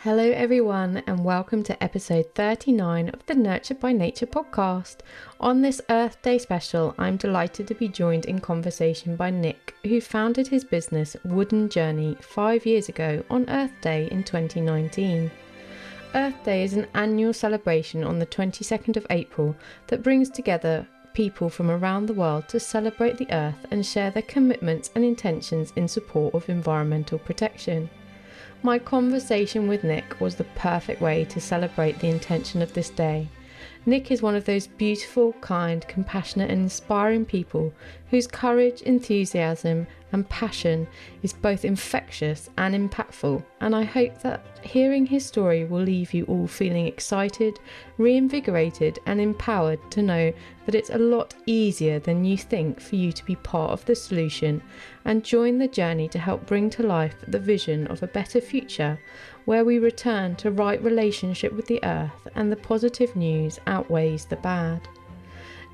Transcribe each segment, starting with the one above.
Hello, everyone, and welcome to episode 39 of the Nurtured by Nature podcast. On this Earth Day special, I'm delighted to be joined in conversation by Nick, who founded his business Wooden Journey 5 years ago on Earth Day in 2019. Earth Day is an annual celebration on the 22nd of April that brings together people from around the world to celebrate the Earth and share their commitments and intentions in support of environmental protection. My conversation with Nick was the perfect way to celebrate the intention of this day. Nick is one of those beautiful, kind, compassionate and inspiring people whose courage, enthusiasm and passion is both infectious and impactful, and I hope that hearing his story will leave you all feeling excited, reinvigorated and empowered to know that it's a lot easier than you think for you to be part of the solution and join the journey to help bring to life the vision of a better future where we return to right relationship with the earth and the positive news outweighs the bad.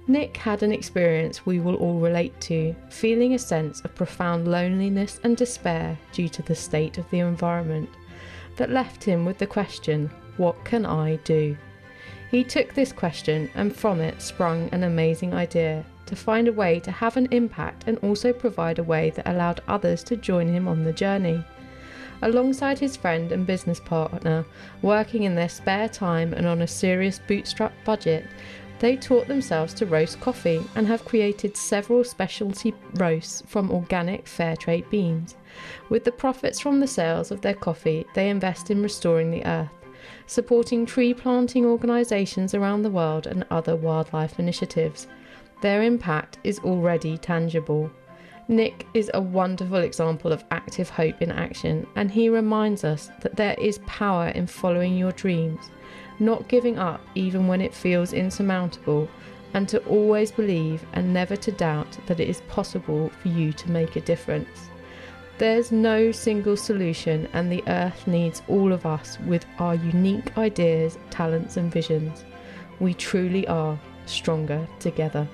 Nick had an experience we will all relate to, feeling a sense of profound loneliness and despair due to the state of the environment, that left him with the question, what can I do? He took this question and from it sprung an amazing idea to find a way to have an impact and also provide a way that allowed others to join him on the journey. Alongside his friend and business partner, working in their spare time and on a serious bootstrap budget, they taught themselves to roast coffee and have created several specialty roasts from organic fair trade beans. With the profits from the sales of their coffee, they invest in restoring the earth, supporting tree planting organisations around the world and other wildlife initiatives. Their impact is already tangible. Nick is a wonderful example of active hope in action, and he reminds us that there is power in following your dreams, not giving up even when it feels insurmountable, and to always believe and never to doubt that it is possible for you to make a difference. There's no single solution, and the earth needs all of us with our unique ideas, talents and visions. We truly are stronger together.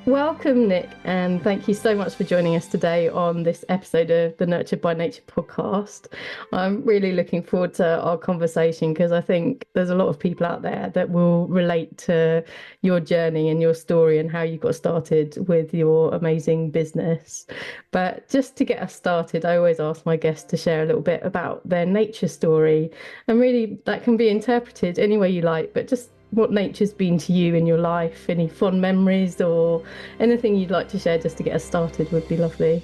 Welcome, Nick, and thank you so much for joining us today on this episode of the Nurtured by Nature podcast. I'm really looking forward to our conversation because I think there's a lot of people out there that will relate to your journey and your story and how you got started with your amazing business. But just to get us started, I always ask my guests to share a little bit about their nature story, and really that can be interpreted any way you like, but just what nature's been to you in your life, any fond memories or anything you'd like to share just to get us started would be lovely.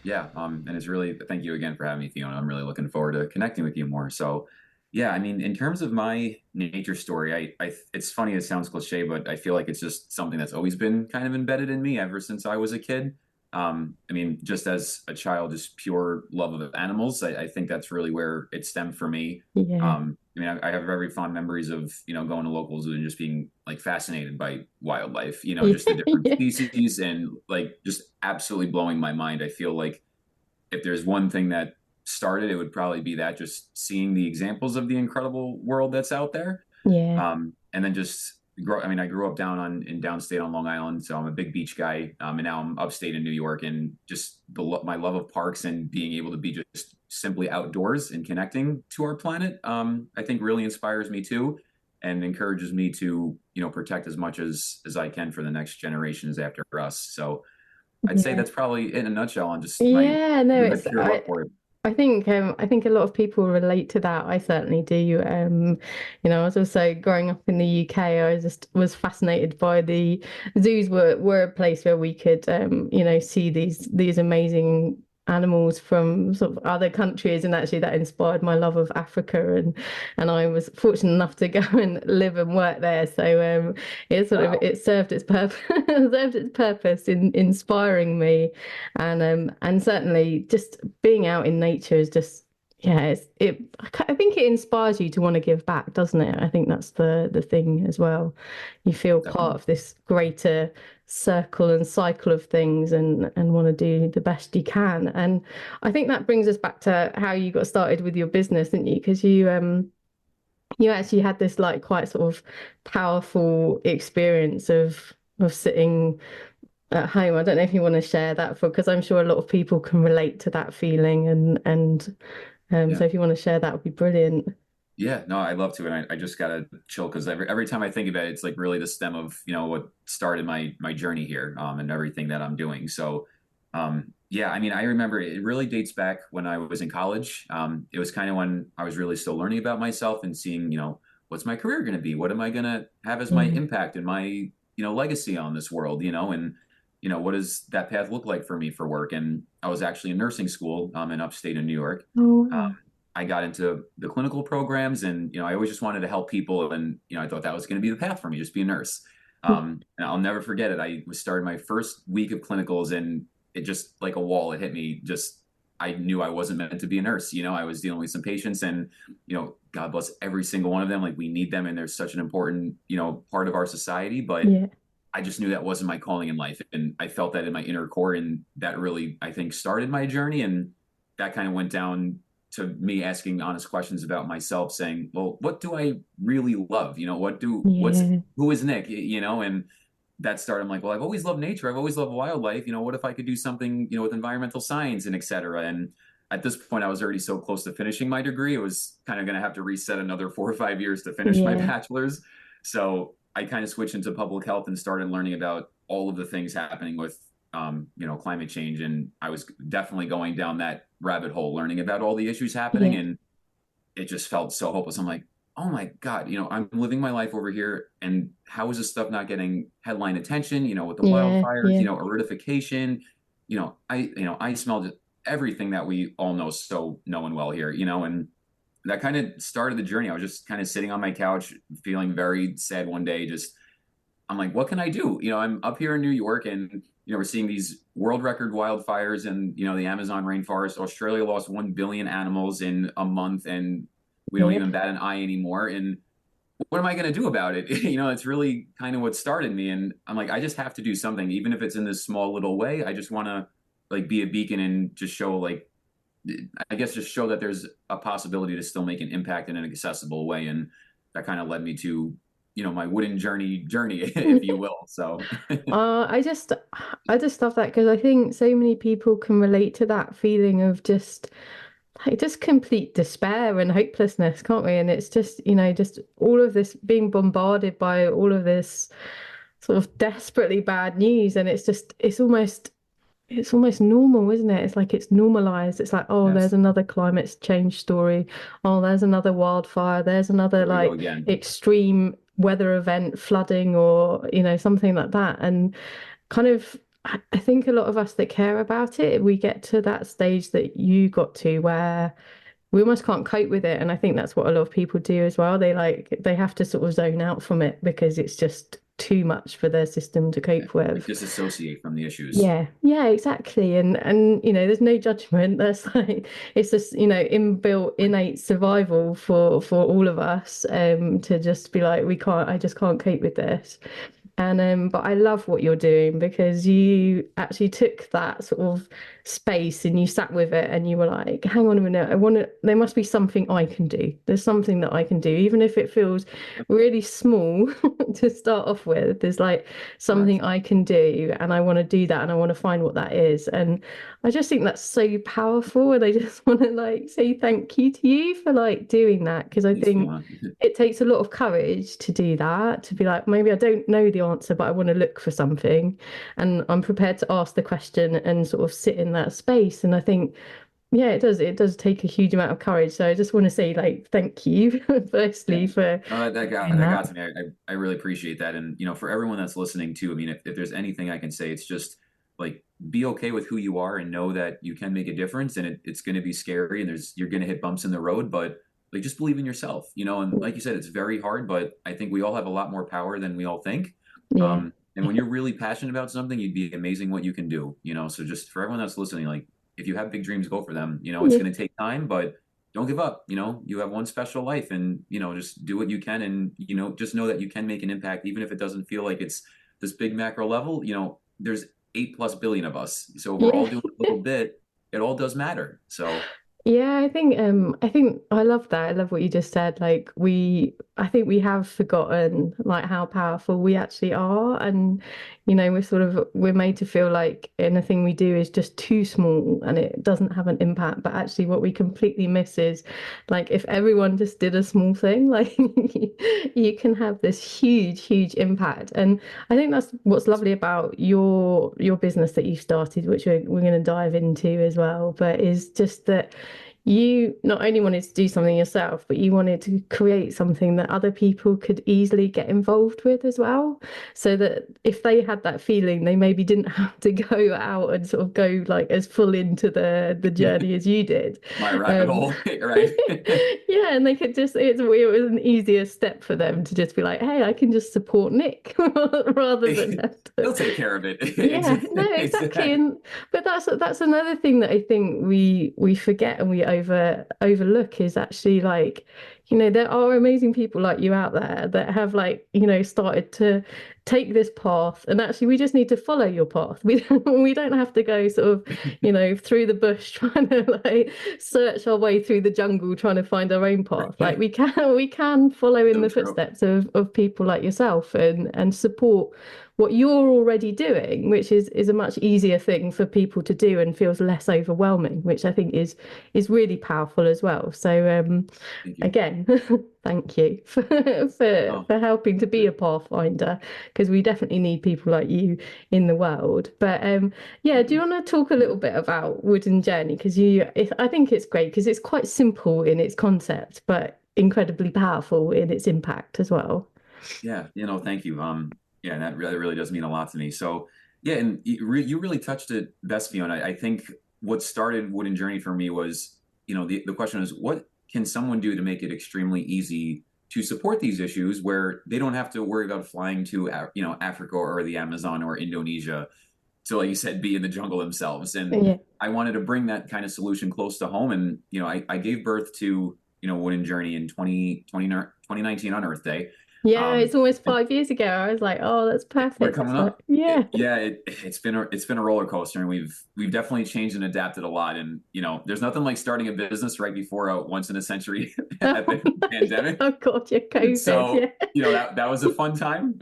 Yeah, and it's really, thank you again for having me, Fiona. I'm really looking forward to connecting with you more. So, yeah, I mean, in terms of my nature story, it's funny, it sounds cliche, but I feel like it's just something that's always been kind of embedded in me ever since I was a kid. I mean, just as a child, just pure love of animals. I think that's really where it stemmed for me. Yeah. I mean, I have very fond memories of, going to local zoo and just being like fascinated by wildlife, just the different Yeah. species and like just absolutely blowing my mind. I feel like if there's one thing that started, it would probably be that, just seeing the examples of the incredible world that's out there. Yeah. And then just I grew up in downstate on Long Island, so I'm a big beach guy. And now I'm upstate in New York, and just my love of parks and being able to be just simply outdoors and connecting to our planet, I think really inspires me too, and encourages me to, protect as much as I can for the next generations after us. So I'd say Yeah. that's probably in a nutshell on just my Yeah, no, it's pure love for it. I think a lot of people relate to that. I certainly do. I was also growing up in the UK. I just was fascinated by the zoos were a place where we could see these amazing animals from sort of other countries, and actually that inspired my love of Africa, and I was fortunate enough to go and live and work there. So Wow. it served its purpose served its purpose in inspiring me, and certainly just being out in nature is just, yeah, I think it inspires you to want to give back, doesn't it? I think that's the thing as well. You feel part Definitely. of this greater circle and cycle of things, and want to do the best you can. And I think that brings us back to how you got started with your business, didn't you? Because you actually had this like quite sort of powerful experience of sitting at home. I don't know if you want to share that, for because I'm sure a lot of people can relate to that feeling, So Yeah. if you want to share, that would be brilliant. Yeah, no, I'd love to, and I just gotta chill because every time I think about it, it's like really the stem of what started my journey here, and everything that I'm doing. So, yeah, I mean, I remember it really dates back when I was in college. It was kind of when I was really still learning about myself and seeing, what's my career going to be? What am I going to have as my Yeah. impact and my legacy on this world? And what does that path look like for me for work? And I was actually in nursing school, in upstate of New York. Oh, Um, wow. I got into the clinical programs and, I always just wanted to help people. And, I thought that was going to be the path for me, just be a nurse. And I'll never forget it. I was starting my first week of clinicals and it just like a wall, it hit me. Just, I knew I wasn't meant to be a nurse. I was dealing with some patients and, God bless every single one of them. Like we need them and they're such an important, part of our society. But Yeah. I just knew that wasn't my calling in life. And I felt that in my inner core. And that really, I think, started my journey. And that kind of went down to me asking honest questions about myself, saying, well, what do I really love? Yeah. Who is Nick? And that started, I'm like, well, I've always loved nature. I've always loved wildlife. What if I could do something, with environmental science and et cetera? And at this point, I was already so close to finishing my degree. It was kind of going to have to reset another 4 or 5 years to finish my Yeah. bachelor's. So I kind of switched into public health and started learning about all of the things happening with, climate change. And I was definitely going down that rabbit hole, learning about all the issues happening. Yeah. And it just felt so hopeless. I'm like, oh my God, I'm living my life over here. And how is this stuff not getting headline attention, with the Yeah. wildfires, Yeah. aridification, I smelled everything that we all know so knowing well here, and that kind of started the journey. I was just kind of sitting on my couch, feeling very sad one day. Just, I'm like, what can I do? I'm up here in New York and, we're seeing these world record wildfires in, the Amazon rainforest. Australia lost 1 billion animals in a month and we don't Yeah. even bat an eye anymore. And what am I going to do about it? It's really kind of what started me. And I'm like, I just have to do something, even if it's in this small little way. I just want to like be a beacon and just show like, I guess just show that there's a possibility to still make an impact in an accessible way. And that kind of led me to, my wooden journey, if you will. So Uh, I just, I just love that because I think so many people can relate to that feeling of just like just complete despair and hopelessness, can't we? And it's just, just all of this being bombarded by all of this sort of desperately bad news, and it's almost normal, isn't it? It's like it's normalized. It's like, oh, there's yes, another climate change story. Oh, there's another wildfire. There's another here we go like again. extreme weather event, flooding, or something like that. And kind of, I think a lot of us that care about it, we get to that stage that you got to where we almost can't cope with it. And I think that's what a lot of people do as well. They have to sort of zone out from it because it's just too much for their system to Yeah. cope Like with. disassociate from the issues. Yeah, yeah, exactly. And there's no judgment. There's like it's just, inbuilt innate survival for all of us to just be like, I just can't cope with this. And but I love what you're doing because you actually took that sort of space and you sat with it and you were like, hang on a minute, there must be something I can do. There's something that I can do, even if it feels really small to start off with. There's like Correct. something I can do and I want to do that and I want to find what that is. And I just think that's so powerful. And I just want to like say thank you to you for like doing that because I Thanks, think Fiona. it takes a lot of courage to do that, to be like, maybe I don't know the answer, but I want to look for something. And I'm prepared to ask the question and sort of sit in that space. And I think, yeah, it does take a huge amount of courage. So I just want to say, like, thank you, Yeah. firstly, for No, that got doing that that. got to me. I really appreciate that. And for everyone that's listening too, I mean, if there's anything I can say, it's just like be okay with who you are and know that you can make a difference. And it's going to be scary and you're going to hit bumps in the road, but like just believe in yourself. And like you said, it's very hard, but I think we all have a lot more power than we all think. Yeah. And when you're really passionate about something, you'd be amazing what you can do. So just for everyone that's listening, like if you have big dreams, go for them. It's Yeah. going to take time, but don't give up. You have one special life and, just do what you can. And, just know that you can make an impact, even if it doesn't feel like it's this big macro level. There's 8+ billion of us. So if we're Yeah. all doing a little bit, it all does matter. So Yeah, I think I love that. I love what you just said. Like I think we have forgotten like how powerful we actually are. And we're made to feel like anything we do is just too small and it doesn't have an impact. But actually what we completely miss is like if everyone just did a small thing, like you can have this huge, huge impact. And I think that's what's lovely about your business that you started, which we're going to dive into as well, but is just that you not only wanted to do something yourself, but you wanted to create something that other people could easily get involved with as well. So that if they had that feeling, they maybe didn't have to go out and sort of go like as full into the journey as you did. My rabbit Um, hole, right? yeah, and they could just it was an easier step for them to just be like, hey, I can just support Nick rather than have to. He'll take care of it. Yeah, no, exactly. Exactly. And but that's another thing that I think we forget and we overlook is actually like, there are amazing people like you out there that have like, started to take this path and actually we just need to follow your path. We don't have to go sort of, through the bush trying to like search our way through the jungle trying to find our own path. Like we can follow in So the true. footsteps of people like yourself and support what you're already doing, which is a much easier thing for people to do and feels less overwhelming, which I think is really powerful as well. So Thank you. again, thank you for for Oh, for helping to be a pathfinder because we definitely need people like you in the world. But yeah, thank do you you. want to talk a little bit about Wooden Journey? Because I think it's great because it's quite simple in its concept, but incredibly powerful in its impact as well. Yeah, thank you. Yeah, that really does mean a lot to me. So, yeah, and you really touched it best, Fiona. I think what started Wooden Journey for me was, the question is, what can someone do to make it extremely easy to support these issues where they don't have to worry about flying to, Africa or the Amazon or Indonesia to, like you said, be in the jungle themselves. And Yeah. I wanted to bring that kind of solution close to home. And, I gave birth to, Wooden Journey in 2019 on Earth Day. Yeah, Um, it's almost and 5 years ago. I was like, oh, that's we're perfect. coming Like, up. yeah. Yeah, it's been a roller coaster, and we've definitely changed and adapted a lot. And there's nothing like starting a business right before a once in a century epic pandemic. Oh God, yeah, COVID, So yeah. that was a fun time.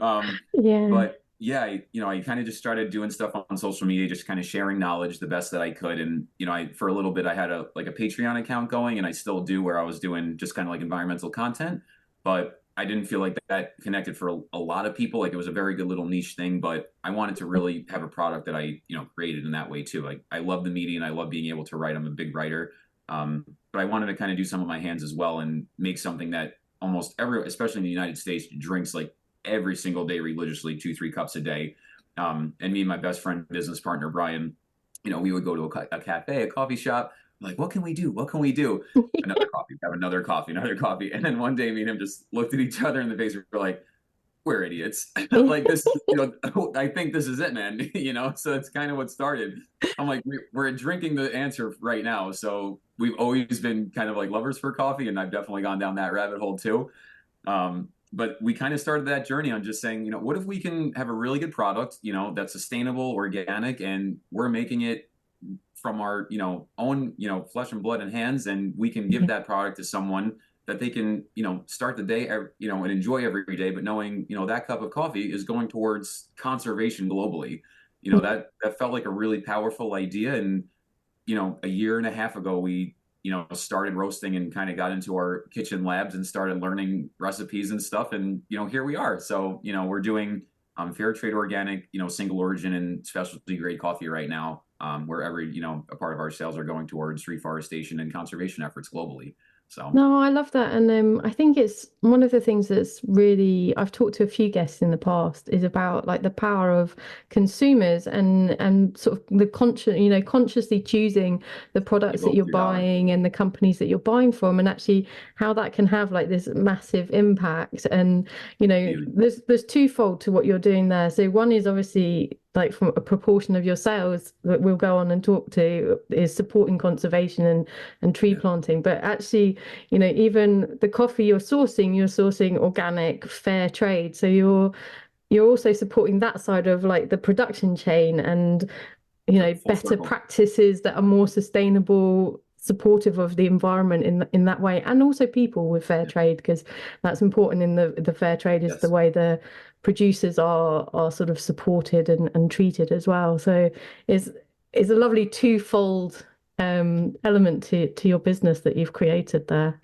Yeah. But yeah, I kind of just started doing stuff on social media, just kind of sharing knowledge the best that I could. And I for a little bit I had a Patreon account going, and I still do, where I was doing just kind of like environmental content, but I didn't feel like that connected for a lot of people. Like it was a very good little niche thing, but I wanted to really have a product that I created in that way too. Like I love the media and I love being able to write. I'm a big writer, but I wanted to kind of do some of my hands as well and make something that almost every, especially in the United States, drinks like every single day religiously, 2, 3 cups a day. And me and my best friend, business partner, Brian, we would go to a cafe, a coffee shop. Like, what can we do? What can we do? Another coffee, have another coffee, another coffee. And then one day, me and him just looked at each other in the face. We're like, we're idiots. Like this, I think this is it, man. So it's kind of what started. I'm like, we're drinking the answer right now. So we've always been kind of like lovers for coffee, and I've definitely gone down that rabbit hole too. But we kind of started that journey on just saying, what if we can have a really good product, that's sustainable, organic, and we're making it from our, own, flesh and blood and hands, and we can give Yeah. that product to someone that they can, start the day, and enjoy every day, but knowing, that cup of coffee is going towards conservation globally. That felt like a really powerful idea. And, a year and a half ago, we started roasting and kind of got into our kitchen labs and started learning recipes and stuff. And, here we are. So, we're doing fair trade organic, single origin and specialty grade coffee right now, where every, a part of our sales are going towards reforestation and conservation efforts globally. So, No, I love that. And I think it's one of the things that's really, I've talked to a few guests in the past, is about like the power of consumers and sort of the consciously choosing the you products that vote you're with your dollar. buying and the companies that you're buying from, and actually how that can have like this massive impact. And Huge. there's twofold to what you're doing there. So one is obviously like from a proportion of your sales that we'll go on and talk to is supporting conservation and tree Yeah. planting, but actually even the coffee you're sourcing organic, fair trade. So you're also supporting that side of like the production chain and Full better circle. practices that are more sustainable supportive of the environment in that way, and also people with fair trade, because that's important in the fair trade is the Yes. way the producers are sort of supported and treated as well. So it's a lovely twofold element to your business that you've created there.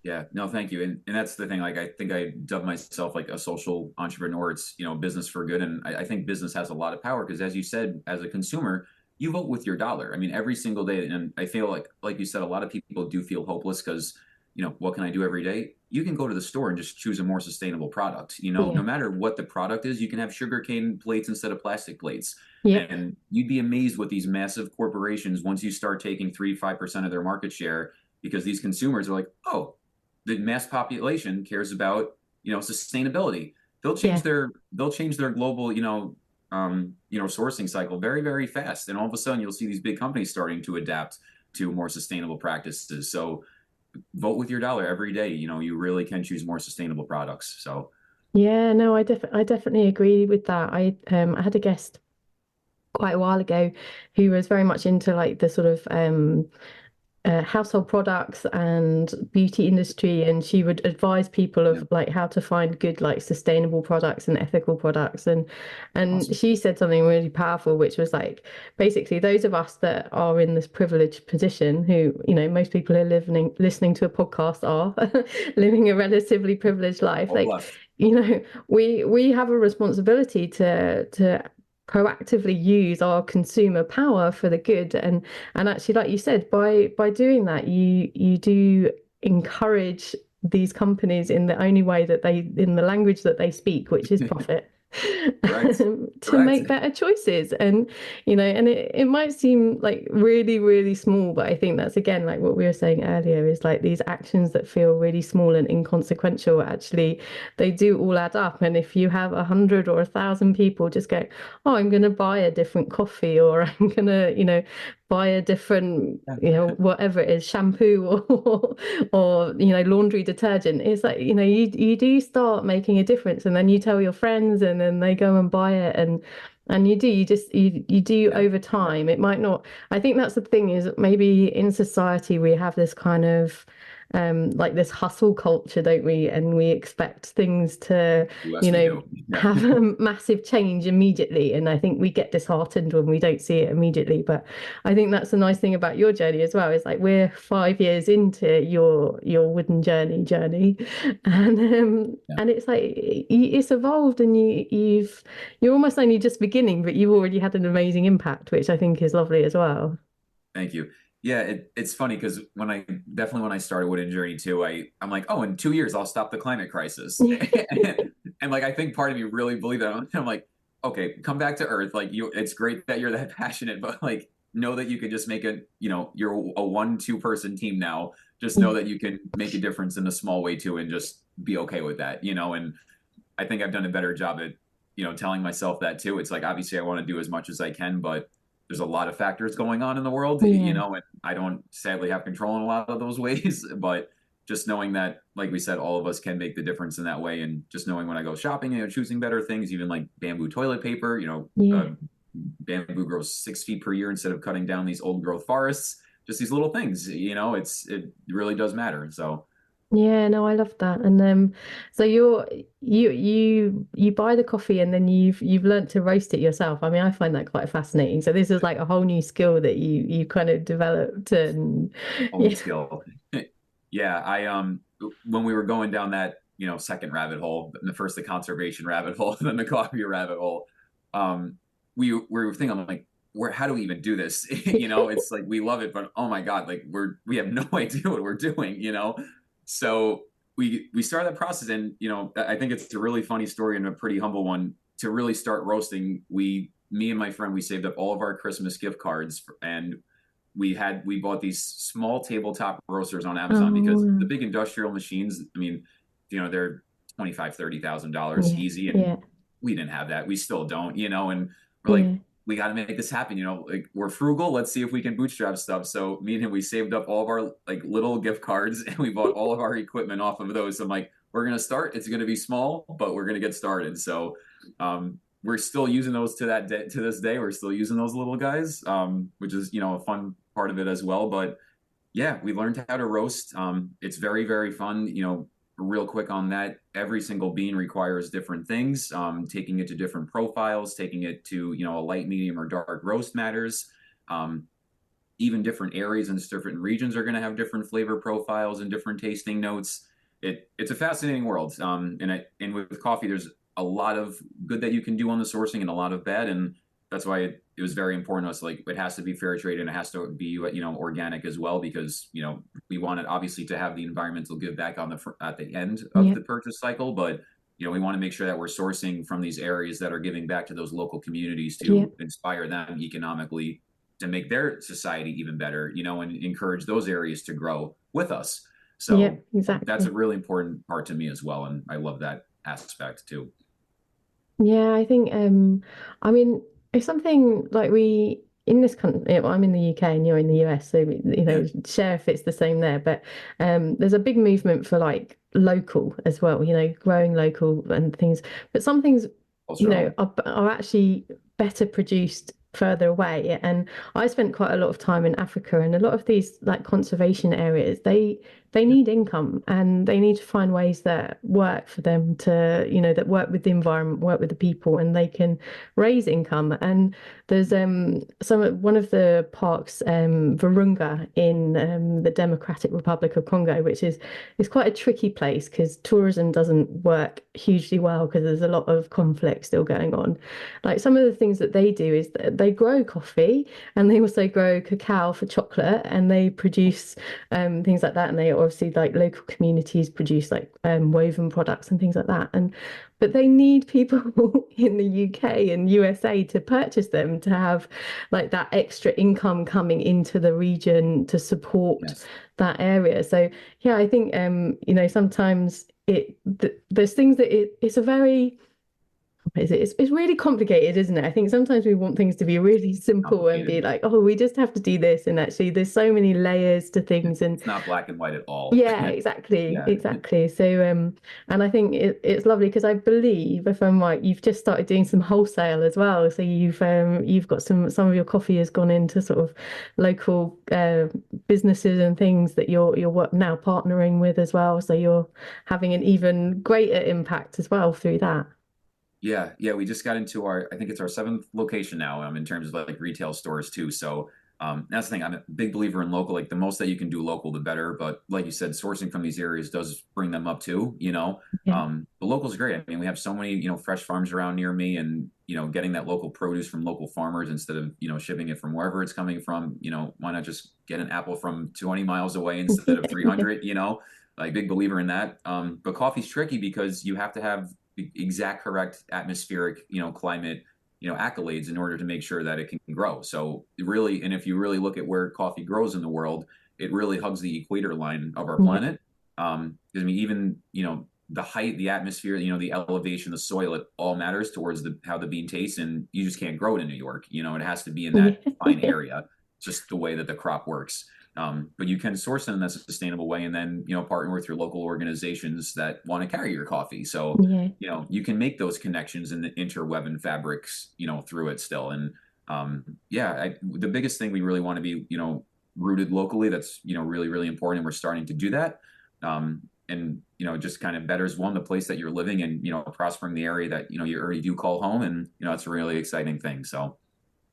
Yeah, no, thank you. And that's the thing. Like, I think I dub myself like a social entrepreneur. It's, business for good. And I think business has a lot of power because, as you said, as a consumer, you vote with your dollar. I mean, every single day. And I feel like you said, a lot of people do feel hopeless because, what can I do every day? You can go to the store and just choose a more sustainable product. No Yeah. matter what the product is, you can have sugarcane plates instead of plastic plates. Yeah. And you'd be amazed what these massive corporations, once you start taking 3 to 5% of their market share, because these consumers are like, oh, the mass population cares about sustainability. Yeah. They'll change their global sourcing cycle very, very fast, and all of a sudden you'll see these big companies starting to adapt to more sustainable practices. So vote with your dollar every day. You really can choose more sustainable products. So Yeah, no, I definitely agree with that. I had a guest quite a while ago who was very much into like the sort of household products and beauty industry, and she would advise people yeah, of like how to find good like sustainable products and ethical products, and awesome. she said something really powerful, which was like basically those of us that are in this privileged position, who most people who are listening to a podcast are living a relatively privileged life, All like blessed. we have a responsibility to proactively use our consumer power for the good, and actually, like you said, by doing that, you do encourage these companies in the only way that in the language that they speak, which is profit, Correct. to Correct. make better choices. And and it might seem like really, really small, but I think that's again like what we were saying earlier, is like these actions that feel really small and inconsequential, actually they do all add up. And if you have 100 or 1,000 people just go, oh, I'm going to buy a different coffee, or I'm going to buy a different Yeah. whatever it is, shampoo, or laundry detergent, it's like you do start making a difference, and then you tell your friends, and then they go and buy it, and you do Yeah. over time. It might not. I think that's the thing, is maybe in society we have this kind of like this hustle culture, don't we? And we expect things to, Yes, we do. Yeah. have a massive change immediately. And I think we get disheartened when we don't see it immediately. But I think that's the nice thing about your journey as well, is like we're 5 years into your wooden journey, Yeah. and it's like it's evolved, and you're almost only just beginning, but you've already had an amazing impact, which I think is lovely as well. Thank you. Yeah, it's funny because when I started Wooden Journey too, I'm like, oh, in 2 years I'll stop the climate crisis, and like I think part of me really believed that. I'm like, okay, come back to Earth. Like it's great that you're that passionate, but like know that you can just make you're a 1-2 person team now. Just know that you can make a difference in a small way too, and just be okay with that. And I think I've done a better job at telling myself that too. It's like obviously I want to do as much as I can, but there's a lot of factors going on in the world, Yeah. and I don't sadly have control in a lot of those ways. But just knowing that, like we said, all of us can make the difference in that way, and just knowing when I go shopping, choosing better things, even like bamboo toilet paper. Yeah. Bamboo grows 6 feet per year instead of cutting down these old growth forests. Just these little things, it really does matter. So Yeah, no, I love that. And so you buy the coffee, and then you've learnt to roast it yourself. I mean, I find that quite fascinating. So this is like a whole new skill that you kind of developed, and whole new yeah. skill. Yeah, I when we were going down that second rabbit hole, the first the conservation rabbit hole, then the coffee rabbit hole, um, we were thinking, I'm like, where how do we even do this? It's like we love it, but oh my god, like we have no idea what we're doing. So we started that process, and I think it's a really funny story and a pretty humble one. To really start roasting, me and my friend, we saved up all of our Christmas gift cards, and we bought these small tabletop roasters on Amazon because the Oh, big industrial machines, I mean, they're 25, $30,000 yeah, easy, and yeah, we didn't have that. We still don't. And we're like, yeah. we got to make this happen. Like we're frugal. Let's see if we can bootstrap stuff. So me and him, we saved up all of our like little gift cards, and we bought all of our equipment off of those. I'm like, we're gonna start. It's gonna be small, but we're gonna get started. So we're still using those to this day. We're still using those little guys, which is a fun part of it as well. But Yeah, we learned how to roast. It's very, very fun. Real quick on that, every single bean requires different things. Taking it to different profiles, taking it to, a light, medium, or dark roast matters. Um, Even different areas and different regions are going to have different flavor profiles and different tasting notes. It's a fascinating world. And with coffee, there's a lot of good that you can do on the sourcing and a lot of bad. And that's why it was very important to us. Like, it has to be fair trade and it has to be, organic as well, because, we want it obviously to have the environmental give back at the end of Yeah, the purchase cycle. But, we want to make sure that we're sourcing from these areas that are giving back to those local communities yeah, to inspire them economically, to make their society even better, and encourage those areas to grow with us. yeah, So that's a exactly. really important part to me as well. And I love that aspect too. Yeah, I think I mean it's something like we in this country, I'm in the UK and you're in the US, so Yeah, share if it's the same there. But there's a big movement for like local as well, growing local and things. But some things, cultural. are actually better produced further away. And I spent quite a lot of time in Africa, and a lot of these like conservation areas, they Yeah, need income and they need to find ways that work for them to, that work with the environment, work with the people, and they can raise income. And there's one of the parks, Virunga in the Democratic Republic of Congo, which is quite a tricky place because tourism doesn't work hugely well because there's a lot of conflict still going on. Like some of the things that they do is that they grow coffee and they also grow cacao for chocolate and they produce things like that. And they obviously like local communities produce like woven products and things like that. And but they need people in the UK and USA to purchase them to have like that extra income coming into the region to support yes. that area. So yeah, I think sometimes there's things that it's a very it's really complicated, isn't it? I think sometimes we want things to be really simple and be Complicated. like, oh, we just have to do this. And actually, there's so many layers to things. And It's not black and white at all. yeah, exactly, Yeah. exactly. So, and I think it's lovely because I believe, if I'm right, you've just started doing some wholesale as well. So you've got some of your coffee has gone into sort of local businesses and things that you're now partnering with as well. So you're having an even greater impact as well through that. Yeah, yeah, we just got into I think it's our seventh location now, in terms of like retail stores too. So that's the thing. I'm a big believer in local. Like, the most that you can do local, the better. But like you said, sourcing from these areas does bring them up too. Yeah, The local's great. I mean, we have so many, fresh farms around near me, and getting that local produce from local farmers instead of shipping it from wherever it's coming from. Why not just get an apple from 20 miles away instead of yeah, 300? Like, big believer in that. But coffee's tricky because you have to have the exact correct atmospheric, climate, accolades in order to make sure that it can grow. So really, and if you really look at where coffee grows in the world, it really hugs the equator line of our yeah, planet. I mean, even, the height, the atmosphere, the elevation, the soil, it all matters towards how the bean tastes. And you just can't grow it in New York. It has to be in that fine yeah, area, just the way that the crop works. But you can source it in a sustainable way, and then partner with your local organizations that want to carry your coffee. So yeah, you can make those connections and the interwoven fabrics through it still. And yeah, the biggest thing, we really want to be rooted locally. That's really, really important, and we're starting to do that. And it just kind of betters, one, the place that you're living, and prospering the area that you already do call home. And it's a really exciting thing. So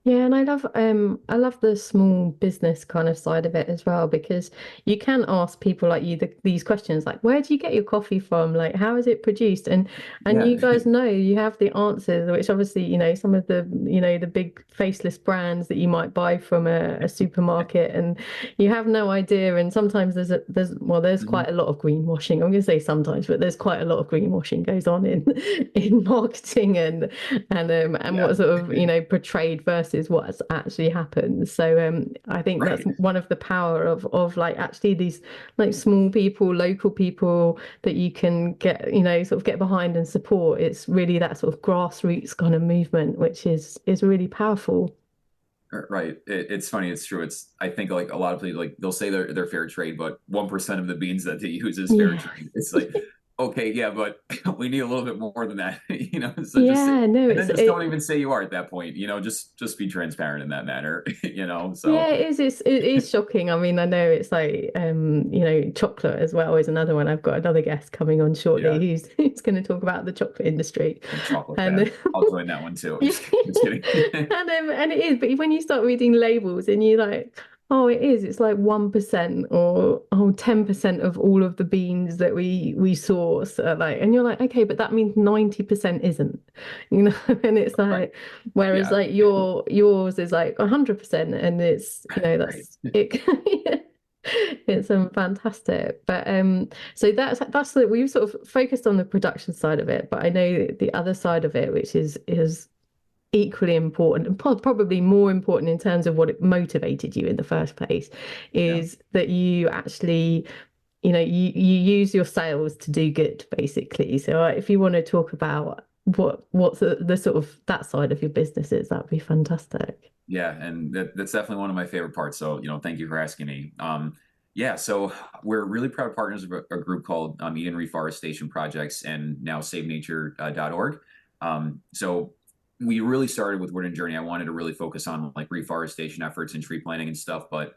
yeah, and I love the small business kind of side of it as well because you can ask people like you these questions like where do you get your coffee from? Like how is it produced? And yeah. you guys know you have the answers, which obviously, some of the, the big faceless brands that you might buy from a supermarket and you have no idea. And sometimes there's Mhm. quite a lot of greenwashing. I'm gonna say sometimes, but there's quite a lot of greenwashing goes on in in marketing and Yeah. what sort of portrayed versus what's actually happened. So I think that's Right. one of the power of like actually these like small people, local people that you can get sort of get behind and support. It's really that sort of grassroots kind of movement, which is really powerful. Right. It's funny. It's true. I think, like, a lot of people, like, they'll say they're fair trade, but 1% of the beans that they use is fair Yeah. trade. It's like, okay, yeah, but we need a little bit more than that, so just, Yeah, no, and then just don't even say you are at that point, just be transparent in that manner, yeah, so it is. It is shocking. I mean, I know it's like, chocolate as well is another one. I've got another guest coming on shortly yeah, who's going to talk about the chocolate industry, I'm a chocolate and fan. I'll join that one too. yeah, Just kidding. and it is. But when you start reading labels and you're like, oh, it is. It's like 1% or 10% of all of the beans that we source are like, and you're like, okay, but that means 90% isn't, and it's Right. like, whereas Yeah. like yours is like 100%, and it's Right. that's it. It's fantastic, but so that's we've sort of focused on the production side of it, but I know the other side of it, which is equally important and probably more important in terms of what it motivated you in the first place, Yeah. is that you actually, you use your sales to do good, basically. So if you want to talk about what's the sort of that side of your business is, that'd be fantastic. Yeah, and that's definitely one of my favorite parts. So, thank you for asking me. Yeah, so we're really proud partners of a group called Eden Reforestation Projects and now SaveNature.org. So we really started with Wooden Journey. I wanted to really focus on like reforestation efforts and tree planting and stuff, but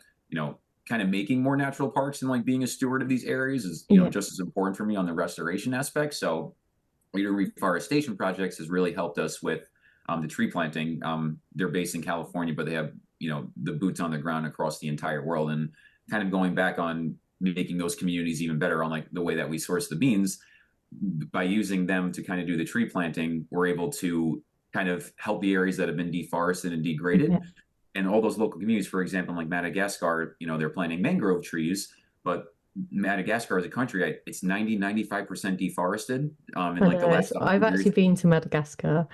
kind of making more natural parks and like being a steward of these areas is Yeah, just as important for me on the restoration aspect. So Eden Reforestation Projects has really helped us with the tree planting. They're based in California, but they have the boots on the ground across the entire world, and kind of going back on making those communities even better on like the way that we source the beans by using them to kind of do the tree planting. We're able to kind of help the areas that have been deforested and degraded, yeah. and all those local communities. For example, like Madagascar, they're planting mangrove trees, but Madagascar as a country, it's 90-95% deforested in I like the know. last I've 100 actually years. been to Madagascar.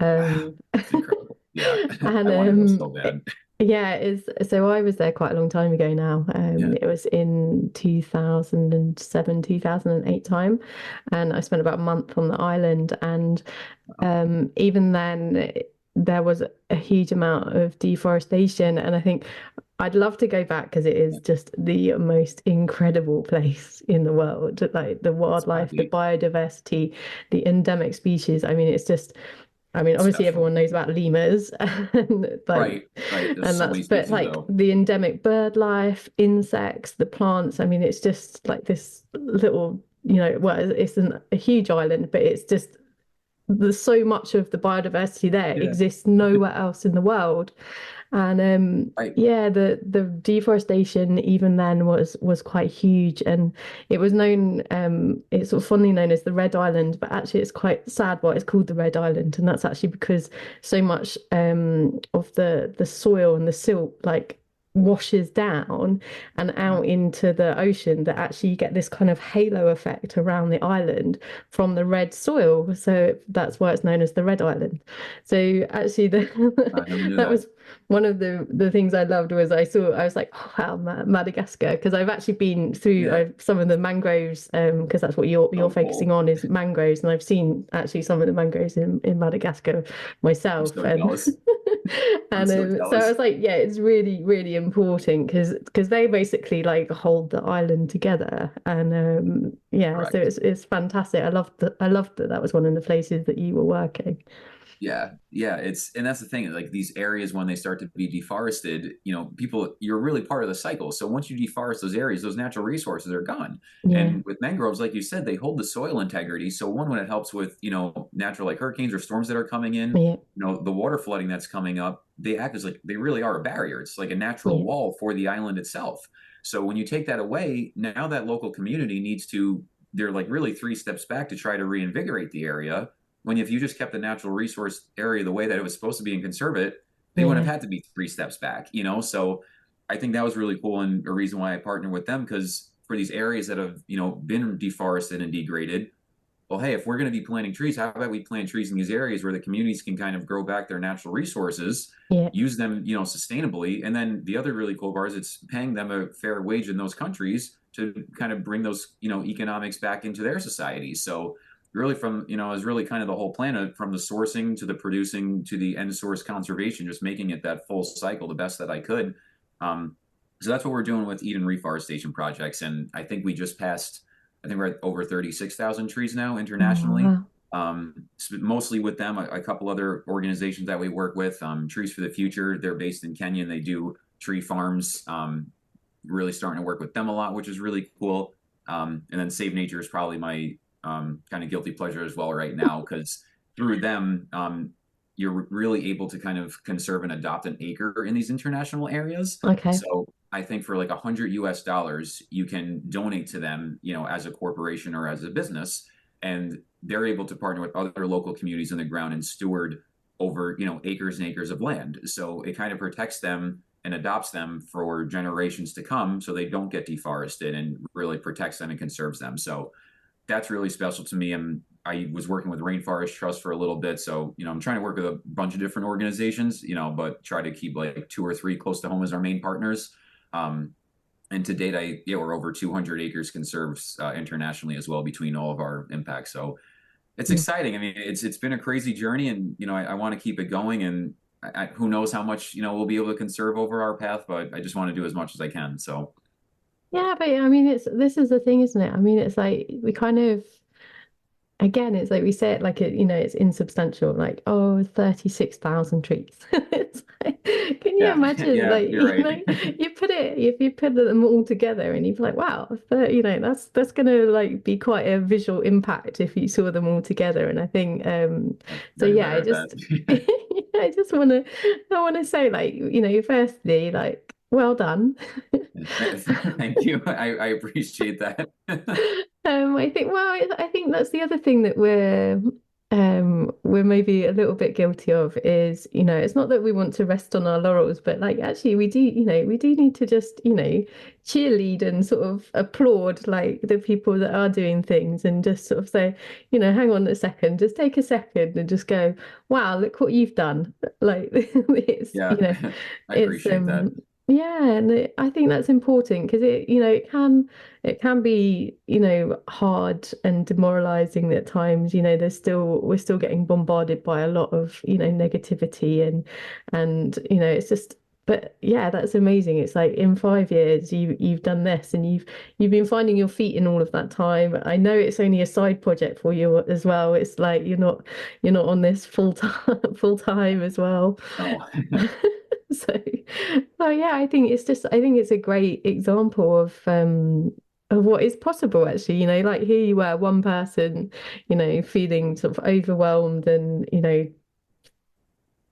Wow, Um, it's incredible. Yeah, and I want to go so bad. yeah, it's so I was there quite a long time ago now. Yeah, It was in 2007, 2008 time, and I spent about a month on the island. And even then, there was a huge amount of deforestation. And I think I'd love to go back because it is yeah, just the most incredible place in the world. Like the it's gotta wildlife, the be. biodiversity, the endemic species. I mean, it's just, I mean, It's obviously special. everyone knows about lemurs and like, Right, right. There's and so that's, many but species like though. the endemic bird life, insects, the plants. I mean, it's just like this little, well, a huge island, but it's just there's so much of the biodiversity there Yeah, exists nowhere else in the world. And right. yeah, the deforestation even then was quite huge, and it was known, it's sort of fondly known as the Red Island, but actually it's quite sad why it's called the Red Island, and that's actually because so much of the soil and the silt like washes down and out into the ocean, that actually you get this kind of halo effect around the island from the red soil. So that's why it's known as the Red Island. So actually I never knew that that. was one of the things I loved. Was I was like, oh wow, Madagascar, because I've actually been through Yeah, some of the mangroves, because that's what you're so focusing cool. on is mangroves, and I've seen actually some of the mangroves in Madagascar I'm myself. so And jealous. I'm and so so I jealous. was like, yeah, it's really really important because they basically like hold the island together. And yeah, so Correct. it's fantastic. I loved that that was one of the places that you were working. Yeah, yeah, and that's the thing. Like these areas, when they start to be deforested, people, you're really part of the cycle. So once you deforest those areas, those natural resources are gone. Yeah, And with mangroves, like you said, they hold the soil integrity. So one, when it helps with natural like hurricanes or storms that are coming in, yeah, the water flooding that's coming up, they act as like they really are a barrier. It's like a natural yeah, wall for the island itself. So when you take that away, now that local community needs to, they're like really three steps back to try to reinvigorate the area, when if you just kept the natural resource area the way that it was supposed to be and conserve it, they wouldn't yeah, have had to be three steps back. So I think that was really cool and a reason why I partnered with them, because for these areas that have, been deforested and degraded, well, hey, if we're going to be planting trees, how about we plant trees in these areas where the communities can kind of grow back their natural resources, yeah, use them, sustainably. And then the other really cool part is it's paying them a fair wage in those countries to kind of bring those, economics back into their societies. So really from, is really kind of the whole planet, from the sourcing to the producing to the end source conservation, just making it that full cycle the best that I could. So that's what we're doing with Eden Reforestation Projects. And I think we just passed I think we're at over 36,000 trees now Oh, internationally. wow. Mostly with them, a couple other organizations that we work with. Trees for the Future, they're based in Kenya and they do tree farms. Really starting to work with them a lot, which is really cool. And then Save Nature is probably my kind of guilty pleasure as well right now, because through them, you're really able to kind of conserve and adopt an acre in these international areas. Okay. So I think for like $100 you can donate to them, as a corporation or as a business, and they're able to partner with other local communities on the ground and steward over, acres and acres of land. So it kind of protects them and adopts them for generations to come so they don't get deforested, and really protects them and conserves them. So that's really special to me. And I was working with Rainforest Trust for a little bit. So, I'm trying to work with a bunch of different organizations, but try to keep like two or three close to home as our main partners. Um, and to date, we're over 200 acres conserved internationally as well between all of our impacts. So it's Mm. exciting. I mean, it's been a crazy journey, and I want to keep it going. And who knows how much we'll be able to conserve over our path, but I just want to do as much as I can. So Yeah, but I mean, this is the thing, isn't it? I mean, it's like we kind of again, it's like we say it like it's insubstantial, like, oh, 36,000 trees. It's like, can you yeah, imagine, yeah, like, you're right. you put it, if you put them all together and you'd be like, wow, that's gonna like be quite a visual impact if you saw them all together. And I think, so Getting yeah, better at that. I just I wanna say, like, firstly, like, well done. Thank you. I appreciate that. I think, well, I think that's the other thing that we're maybe a little bit guilty of is, it's not that we want to rest on our laurels, but like actually we do need to just, cheerlead and sort of applaud like the people that are doing things and just sort of say, hang on a second, just take a second and just go, wow, look what you've done. Like it's, Yeah, I it's appreciate that. yeah, and I think that's important because it can be, hard and demoralizing at times. We're still getting bombarded by a lot of, negativity and it's just, but yeah, that's amazing. It's like in 5 years you've done this and you've been finding your feet in all of that time. I know it's only a side project for you as well. It's like you're not on this full time as well. Oh, So, oh yeah, I think it's a great example of what is possible actually, like here you were, one person, feeling sort of overwhelmed and,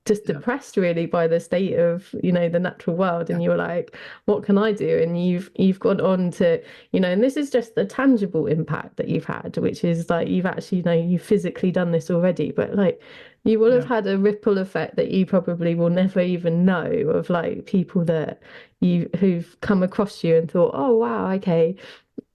just yeah, depressed really by the state of, the natural world. yeah, And you're like, what can I do? And you've gone on to, and this is just the tangible impact that you've had, which is like you've actually, you've physically done this already, but like you will have yeah, had a ripple effect that you probably will never even know of like people that who've come across you and thought, oh wow, okay,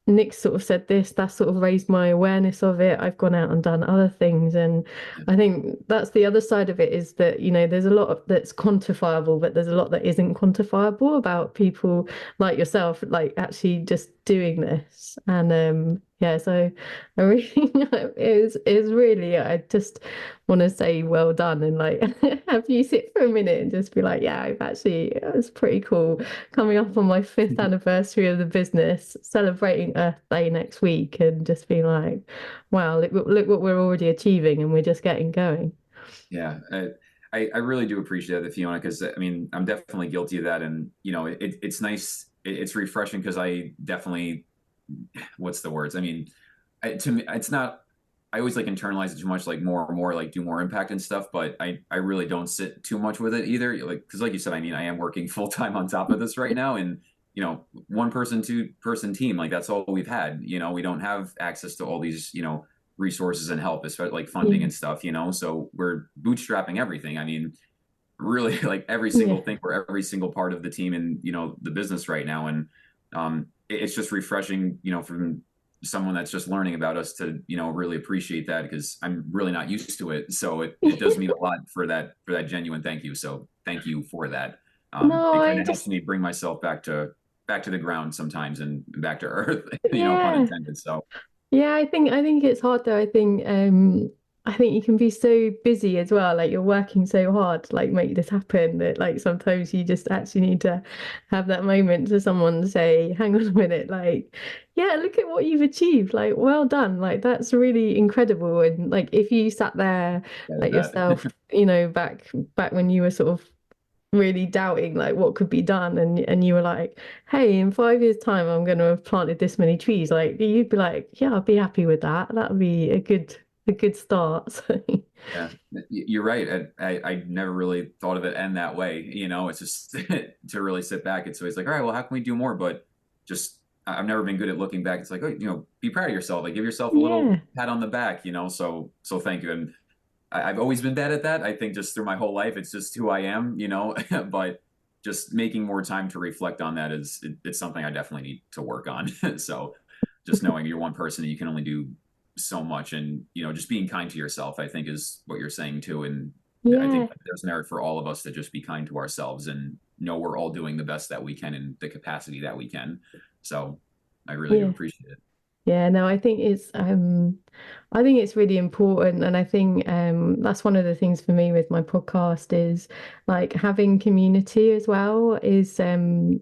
Nick sort of said this, that sort of raised my awareness of it. I've gone out and done other things. And yeah, I think that's the other side of it is that, there's a lot of that's quantifiable, but there's a lot that isn't quantifiable about people like yourself, like actually just doing this. And yeah, so I really it was really I just want to say well done and like have you sit for a minute and just be like, yeah, it was pretty cool coming up on my fifth anniversary of the business, celebrating Earth Day next week, and just being like, wow, look what we're already achieving, and we're just getting going. yeah. I really do appreciate that, Fiona, because I mean, I'm definitely guilty of that. And, it's nice. It's refreshing because I definitely, what's the words? I mean, to me, it's not, I always like internalize it too much, like more and more, like do more impact and stuff. But I really don't sit too much with it either. Like, because like you said, I mean, I am working full time on top of this right now. And, one person, two person team, like that's all we've had. We don't have access to all these, resources and help, especially like funding Yeah, and stuff, so we're bootstrapping everything. I mean, really like every single yeah, thing for every single part of the team and, the business right now. And it's just refreshing, from someone that's just learning about us to, really appreciate that, because I'm really not used to it. So it does mean a lot for that genuine thank you. So thank you for that. no, It kind I of helps just me bring myself back to the ground sometimes and back to earth, pun yeah. intended. So Yeah, I think it's hard though. I think I think you can be so busy as well. Like you're working so hard to like make this happen that like sometimes you just actually need to have that moment to someone say, hang on a minute, like, yeah, look at what you've achieved. Like, well done. Like that's really incredible. And like if you sat there Yeah, like that. yourself, back when you were sort of really doubting like what could be done and you were like, hey, in 5 years' time I'm gonna have planted this many trees, like you'd be like, yeah, I'd be happy with that. That would be a good start. So Yeah, you're right. I never really thought of it end that way. It's just to really sit back. It's always like, all right, well, how can we do more? But just, I've never been good at looking back. It's like, oh, be proud of yourself. Like, give yourself a little yeah, pat on the back. So thank you. And I've always been bad at that. I think just through my whole life, it's just who I am. But just making more time to reflect on that it's something I definitely need to work on. So just knowing you're one person and you can only do so much, and just being kind to yourself, I think, is what you're saying too. And I think yeah, there's merit for all of us to just be kind to ourselves and know we're all doing the best that we can in the capacity that we can. So I really do yeah. appreciate it. Yeah, no, I think it's really important, and I think that's one of the things for me with my podcast is like having community as well is and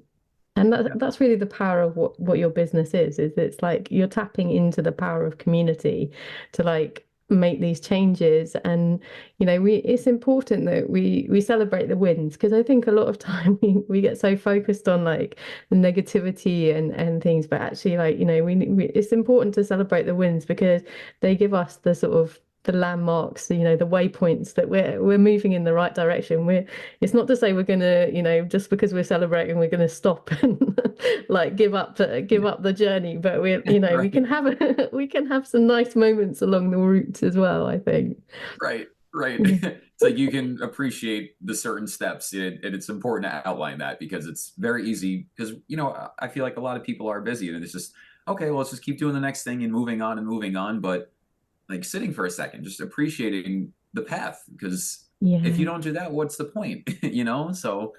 Yeah. that's really the power of what your business is it's like you're tapping into the power of community to like make these changes. And we it's important that we celebrate the wins, because I think a lot of time we get so focused on like the negativity and things, but actually like we it's important to celebrate the wins because they give us the sort of the landmarks, the waypoints that we're moving in the right direction. It's not to say we're gonna, just because we're celebrating, we're gonna stop and like give up the journey. But we Right. can have we can have some nice moments along the route as well, I think. Right, right. Yeah. It's like you can appreciate the certain steps, and it's important to outline that because it's very easy. Because I feel like a lot of people are busy, and it's just okay. Well, let's just keep doing the next thing and moving on and moving on. But like sitting for a second, just appreciating the path, because if you Yeah. don't do that, what's the point? So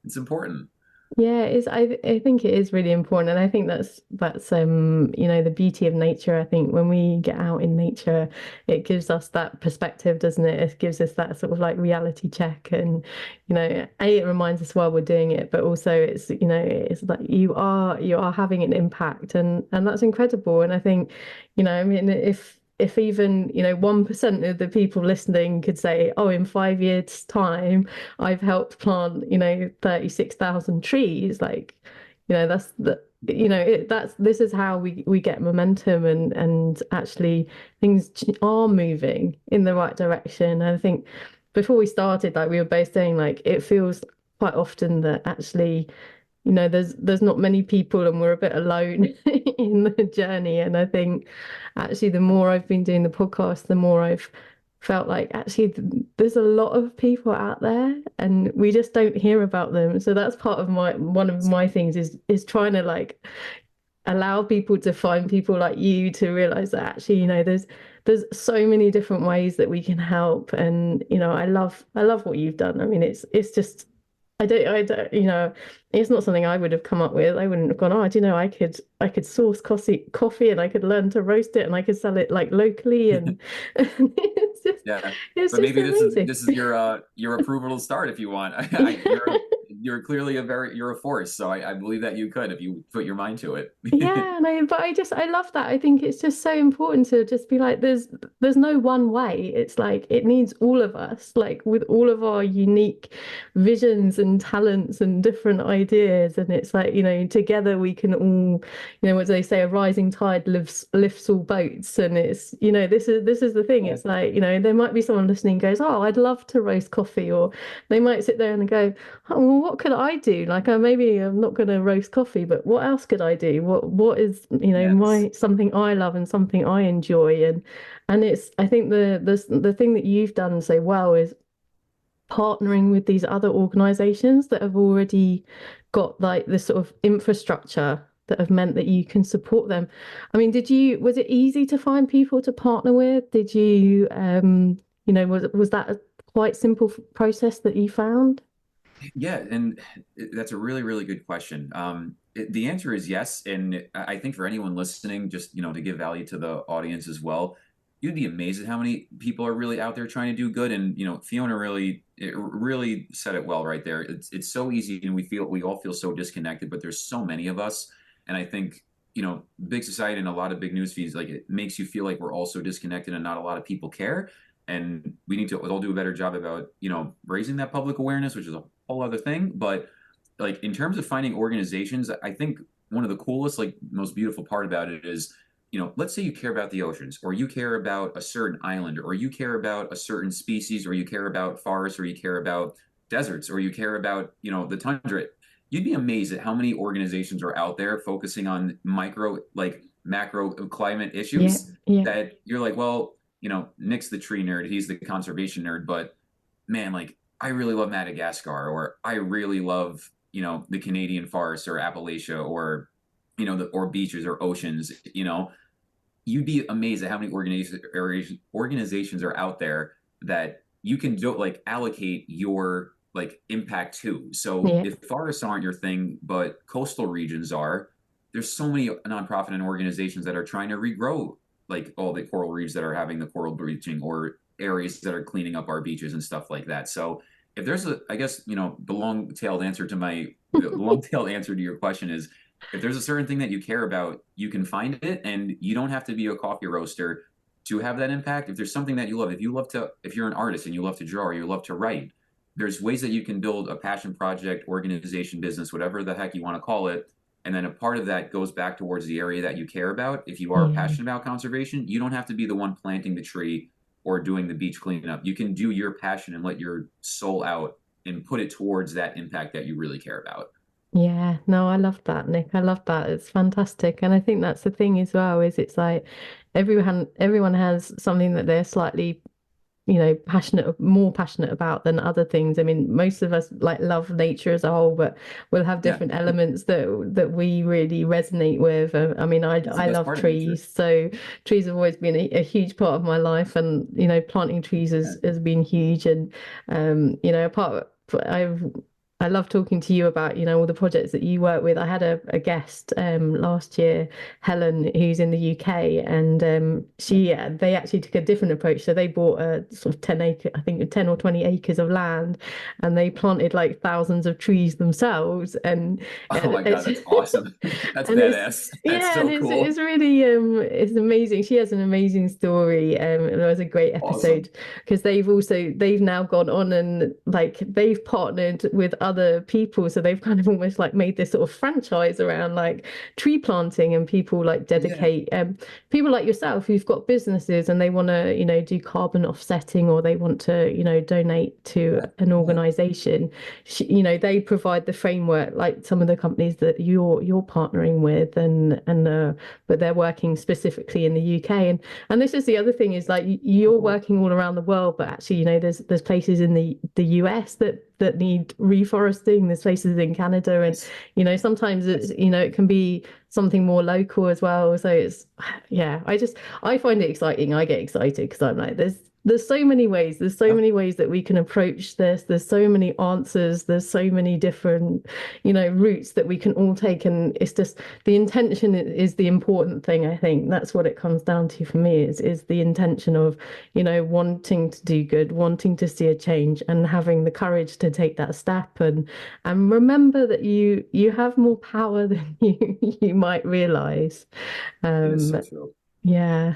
it's important. Yeah, I think it is really important, and I think that's the beauty of nature. I think when we get out in nature, it gives us that perspective, doesn't it? It gives us that sort of like reality check, and it reminds us while we're doing it, but also it's like you are having an impact, and that's incredible. And I think, I mean, if even 1% of the people listening could say, oh, in 5 years' time I've helped plant 36,000 trees, like that's the that's this is how we get momentum, and actually things are moving in the right direction. And I think before we started, like we were both saying, like it feels quite often that actually there's not many people and we're a bit alone in the journey. And I think actually the more I've been doing the podcast, the more I've felt like actually there's a lot of people out there and we just don't hear about them. So that's part of my one of my things is trying to like allow people to find people like you to realize that actually there's so many different ways that we can help. And I love what you've done. I mean it's just I don't it's not something I would have come up with. I wouldn't have gone, oh, do you know, I could source coffee and I could learn to roast it and I could sell it like locally, and it's just Yeah, it's but just maybe this is amazing. this is your approval to start if you want. You're clearly you're a force, so I believe that you could if you put your mind to it. Yeah, but I love that. I think it's just so important to just be like, there's no one way. It's like it needs all of us, like with all of our unique visions and talents and different ideas. And it's like, together we can all, what do they say, a rising tide lifts all boats. And it's, this is the thing. Yeah. It's like, there might be someone listening who goes, oh, I'd love to roast coffee, or they might sit there and go, oh, well, what could I do? Like, maybe I'm not going to roast coffee, but what else could I do? What is, Yes. my something I love and something I enjoy, and it's I think the thing that you've done so well is partnering with these other organizations that have already got like this sort of infrastructure that have meant that you can support them. I mean, was it easy to find people to partner with? Did you, was that a quite simple process that you found? Yeah, and that's a really, really good question. The answer is yes, and I think for anyone listening, just to give value to the audience as well, you'd be amazed at how many people are really out there trying to do good. And Fiona really said it well right there. It's so easy, and we all feel so disconnected, but there's so many of us, and I think big society and a lot of big news feeds, like, it makes you feel like we're all so disconnected and not a lot of people care. And we need to all do a better job about raising that public awareness, which is a whole other thing. But like, in terms of finding organizations, I think one of the coolest, like, most beautiful part about it is, let's say you care about the oceans, or you care about a certain island, or you care about a certain species, or you care about forests, or you care about deserts, or you care about, the tundra. You'd be amazed at how many organizations are out there focusing on micro, like macro climate Yeah, issues yeah, that you're like, well, Nick's the tree nerd, he's the conservation nerd, but man, like, I really love Madagascar, or I really love, the Canadian forests, or Appalachia, or or beaches, or oceans. You'd be amazed at how many organizations are out there that you can do, like, allocate your, like, impact to. So yeah, if forests aren't your thing, but coastal regions are, there's so many nonprofit and organizations that are trying to regrow, like, all the coral reefs that are having the coral bleaching, or areas that are cleaning up our beaches and stuff like that. So if there's I guess, the long-tailed answer to your question is, if there's a certain thing that you care about, you can find it, and you don't have to be a coffee roaster to have that impact. If there's something that you love, if you're an artist and you love to draw, or you love to write, there's ways that you can build a passion project, organization, business, whatever the heck you want to call it. And then a part of that goes back towards the area that you care about. If you are yeah. passionate about conservation, you don't have to be the one planting the tree or doing the beach cleanup. You can do your passion and let your soul out and put it towards that impact that you really care about. Yeah, no, I love that, Nick. I love that. It's fantastic. And I think that's the thing as well, is it's like everyone has something that they're slightly, more passionate about than other things. I mean, most of us like love nature as a whole, but we'll have Yeah, different elements that we really resonate with. I mean, that's the I best love part of nature. trees, so trees have always been a huge part of my life, and planting trees Yeah. has been huge. And apart, I love talking to you about, all the projects that you work with. I had a guest last year, Helen, who's in the UK, and they actually took a different approach. So they bought a sort of 10 or 20 acres of land, and they planted like thousands of trees themselves. Oh And my God, that's awesome. That's and it's badass. That's yeah, and so it's cool. really it's amazing. She has an amazing story. It was a great episode Awesome. because they've now gone on and like they've partnered with other people, so they've kind of almost like made this sort of franchise around like tree planting, and people like Yeah. dedicate people like yourself who've got businesses and they want to do carbon offsetting, or they want to donate to Yeah. an Yeah. organization. They provide the framework, like some of the companies that you're partnering with, and but they're working specifically in the UK. And this is the other thing, is like So you're cool. working all around the world, but actually, there's places in the US that need reforesting. There's places in Canada, and Yes. sometimes That's it can be something more local as well. So it's yeah, I find it exciting. I get excited because I'm like, there's so many ways. There's so Yep. many ways that we can approach this. There's so many answers. There's so many different, routes that we can all take. And it's just the intention is the important thing. I think that's what it comes down to for me, is the intention of, wanting to do good, wanting to see a change, and having the courage to take that step. And remember that you have more power than you might realize. It is so Um, true. yeah,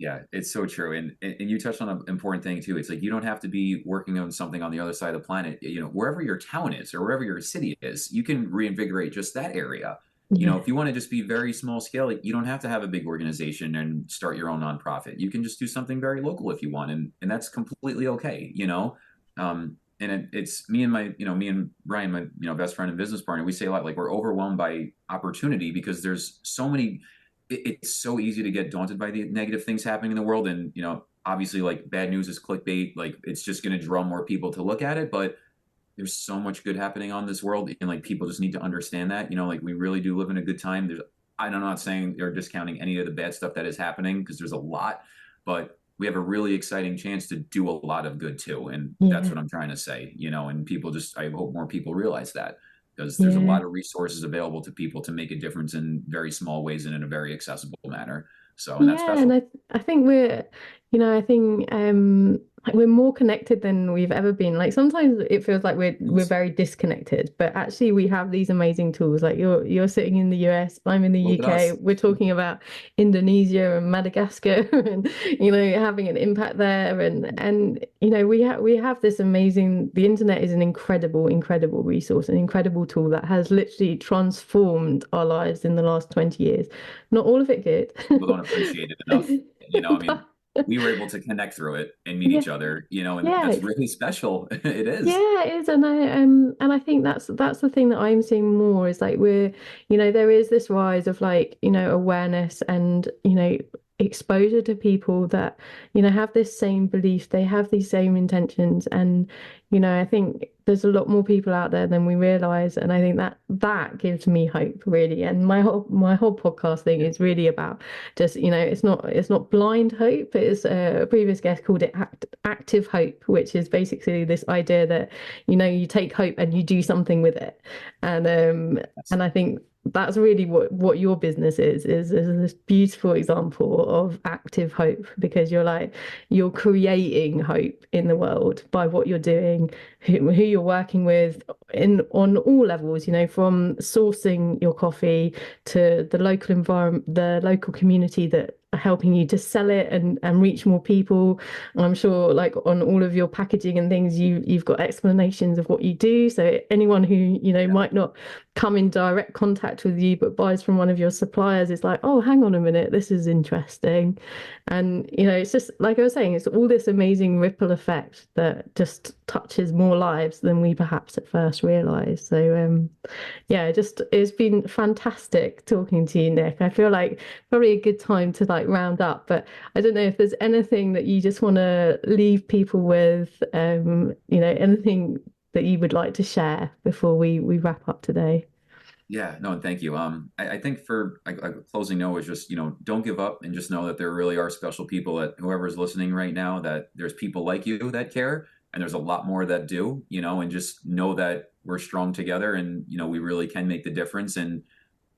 Yeah, it's so true. And you touched on an important thing too. It's like, you don't have to be working on something on the other side of the planet. Wherever your town is, or wherever your city is, you can reinvigorate just that area. yeah, If you want to just be very small scale, like, you don't have to have a big organization and start your own nonprofit. You can just do something very local if you want, and that's completely okay. And it's me and Brian, my best friend and business partner. We say a lot, like, we're overwhelmed by opportunity because there's so many. It's so easy to get daunted by the negative things happening in the world, and obviously, like, bad news is clickbait. Like, it's just going to draw more people to look at it, but there's so much good happening on this world, and like, people just need to understand that. Like, we really do live in a good time. I'm not saying or discounting any of the bad stuff that is happening, because there's a lot, but we have a really exciting chance to do a lot of good too, and that's yeah, what I'm trying to say. And people just, I hope more people realize that, because there's a yeah. lot of resources available to people to make a difference in very small ways and in a very accessible manner. So, and that's Yeah, and special. I think we're, I think like we're more connected than we've ever been. Like sometimes it feels like we're Yes. very disconnected, but actually we have these amazing tools. Like you're sitting in the US, I'm in the Look at UK. us. We're talking about Indonesia and Madagascar, and having an impact there. And we have this amazing. The internet is an incredible resource, an incredible tool that has literally transformed our lives in the last 20 years. Not all of it People don't good. appreciate it enough. I mean, But we were able to connect through it and meet yeah, each other, and yeah, that's really special. It is. yeah, it is, and I think that's the thing that I'm seeing more is like there is this rise of like awareness and exposure to people that have this same belief, they have these same intentions, and I think there's a lot more people out there than we realize, and I think that gives me hope really. And my whole podcast thing Yeah. is really about just it's not blind hope. It's a previous guest called it active hope, which is basically this idea that you take hope and you do something with it. And I think that's really what your business is this beautiful example of active hope, because you're creating hope in the world by what you're doing, who you're working with in on all levels, from sourcing your coffee to the local environment, the local community that are helping you to sell it and reach more people. And I'm sure like on all of your packaging and things, you've got explanations of what you do. So anyone who, might not come in direct contact with you but buys from one of your suppliers is like, oh, hang on a minute, this is interesting. And it's just like I was saying, it's all this amazing ripple effect that just touches more lives than we perhaps at first realized. So yeah, just it's been fantastic talking to you, Nick. I feel like probably a good time to like round up, but I don't know if there's anything that you just want to leave people with, anything that you would like to share before we wrap up today. Yeah, no, and thank you. I think for a closing note is just, don't give up and just know that there really are special people that whoever's listening right now, that there's people like you that care and there's a lot more that do, and just know that we're strong together and, we really can make the difference. And,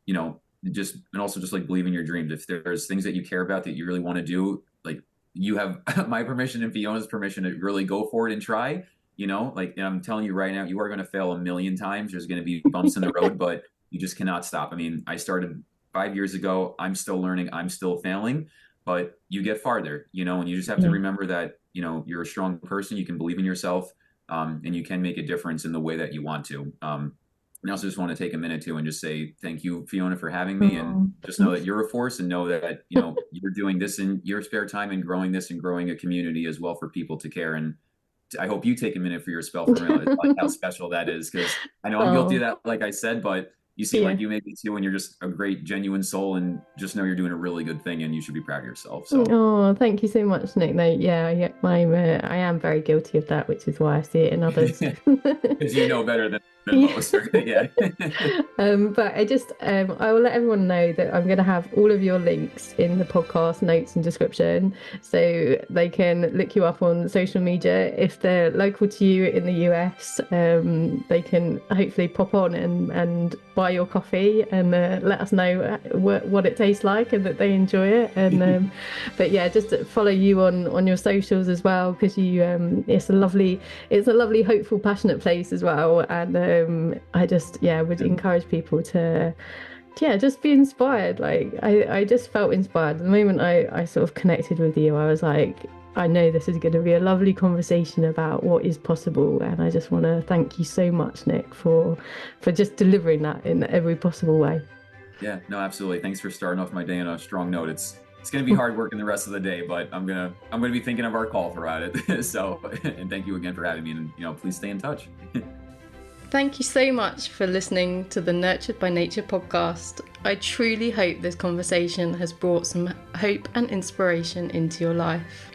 and also just like believe in your dreams. If there's things that you care about that you really want to do, like you have my permission and Fiona's permission to really go for it and try, like, and I'm telling you right now, you are going to fail a million times. There's going to be bumps in the road, but you just cannot stop. I mean, I started 5 years ago. I'm still learning. I'm still failing, but you get farther, and you just have to Yeah. remember that, you're a strong person. You can believe in yourself, and you can make a difference in the way that you want to. And I also just want to take a minute too and just say thank you, Fiona, for having me. And Oh, just know that thanks. you're a force and know that, you're doing this in your spare time and growing this and growing a community as well for people to care. And I hope you take a minute for yourself and realize like how special that is. Because I know I'm guilty of Oh, that, like I said, but you seem yeah. like you may be too, and you're just a great, genuine soul, and just know you're doing a really good thing, and you should be proud of yourself. So, Oh, thank you so much, Nick. No, yeah, I am very guilty of that, which is why I see it in others. because you know better than Yeah. most, right? Yeah. But I will let everyone know that I'm going to have all of your links in the podcast notes and description, so they can look you up on social media. If they're local to you in the US, they can hopefully pop on and buy your coffee and let us know what it tastes like and that they enjoy it. And but yeah, just follow you on your socials as well, because it's a lovely, hopeful, passionate place as well. And I just would encourage people to just be inspired. Like I just felt inspired the moment I sort of connected with you. I was like, I know this is going to be a lovely conversation about what is possible, and I just want to thank you so much, Nick, for just delivering that in every possible way. Yeah, no, absolutely. Thanks for starting off my day on a strong note. It's gonna be hard working the rest of the day, but I'm gonna be thinking of our call throughout it. So, and thank you again for having me, and please stay in touch. Thank you so much for listening to the Nurtured by Nature podcast. I truly hope this conversation has brought some hope and inspiration into your life.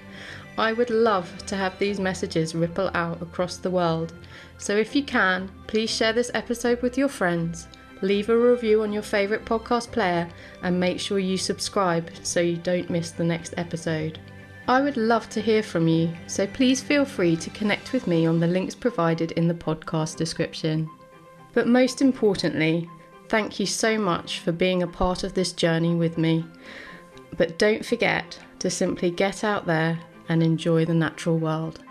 I would love to have these messages ripple out across the world. So if you can, please share this episode with your friends, leave a review on your favourite podcast player, and make sure you subscribe so you don't miss the next episode. I would love to hear from you, so please feel free to connect with me on the links provided in the podcast description. But most importantly, thank you so much for being a part of this journey with me. But don't forget to simply get out there and enjoy the natural world.